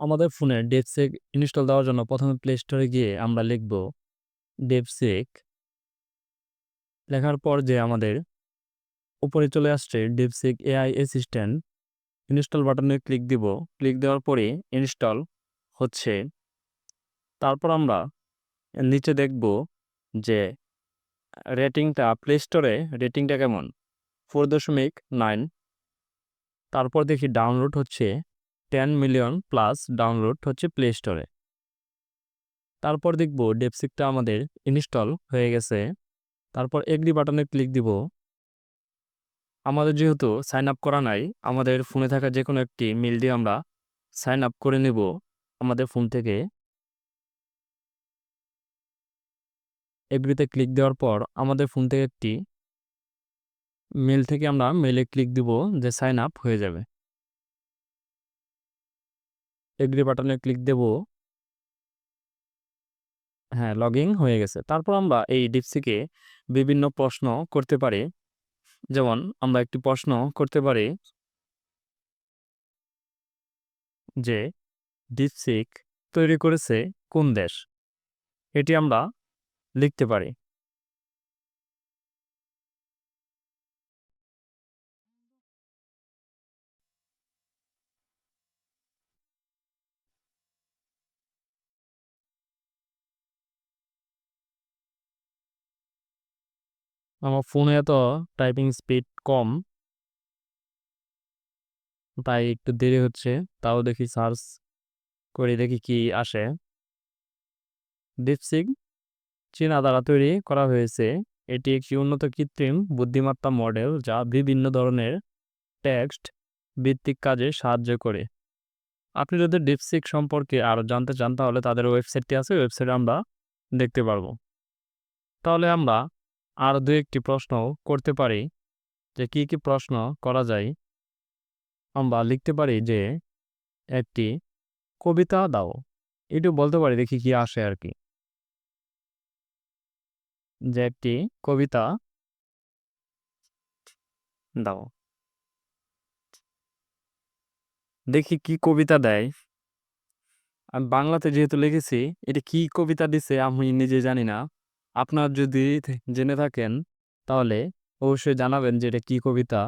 আমাদের ফোনে ডেপসিক ইনস্টল দেওয়ার জন্য প্রথমে প্লে স্টোরে গিয়ে আমরা লিখব ডেপসিক। লেখার পর যে আমাদের উপরে চলে আসছে ডেপসিক এআই অ্যাসিস্ট্যান্ট, ইনস্টল বাটনে ক্লিক দিব। ক্লিক দেওয়ার পরে ইনস্টল হচ্ছে। তারপর আমরা নিচে দেখব যে রেটিংটা, প্লে স্টোরে রেটিংটা কেমন, 4.9। তারপর দেখি ডাউনলোড হচ্ছে 10 মিলিয়ন প্লাস ডাউনলোড হচ্ছে প্লে স্টোরে। তারপর দেখব ডেপসিকটা আমাদের ইনস্টল হয়ে গেছে। তারপর এগ্রি বাটনে ক্লিক দিব। আমাদের যেহেতু সাইন আপ করা নাই, আমাদের ফোনে থাকা যে কোনো একটি মেল দিয়ে আমরা সাইন আপ করে নেব আমাদের ফোন থেকে। এগ্রিতে ক্লিক দেওয়ার পর আমাদের ফোন থেকে একটি মেল থেকে আমরা মেলে ক্লিক দিব যে সাইন আপ হয়ে যাবে। এগ্রি বাটনে ক্লিক দেব। হ্যাঁ, লগ ইন হয়ে গেছে। তারপর আমরা এই ডিপসিকে বিভিন্ন প্রশ্ন করতে পারি। যেমন আমরা একটি প্রশ্ন করতে পারি যে ডিপসিক তৈরি করেছে কোন দেশ, এটি আমরা লিখতে পারি। আমার ফোনে এত টাইপিং স্পিড কম, তাই একটু দেরি হচ্ছে। তাও দেখি সার্চ করে দেখি কি আসে। ডিপসিক চীনা দ্বারা তৈরি করা হয়েছে। এটি একটি উন্নত কৃত্রিম বুদ্ধিমত্তা মডেল যা বিভিন্ন ধরনের টেক্সট ভিত্তিক কাজে সাহায্য করে। আপনি যদি ডিপসিক সম্পর্কে আরও জানতে চান তাহলে তাদের ওয়েবসাইটটি আছে, ওয়েবসাইটে আমরা দেখতে পারবো। তাহলে আমরা আর দু একটি প্রশ্ন করতে পারি। যে কি কি প্রশ্ন করা যায়, আমরা লিখতে পারি যে একটি কবিতা দাও। এটু বলতে পারি, দেখি কি আসে আর কি। যে একটি কবিতা দাও, দেখি কি কবিতা দেয়। আমি বাংলাতে যেহেতু লিখেছি, এটা কি কবিতা দিছে আমি নিজে জানি না। আপনার যদি জেনে থাকেন তাহলে অবশ্যই জানাবেন যে এটা কি কবিতা।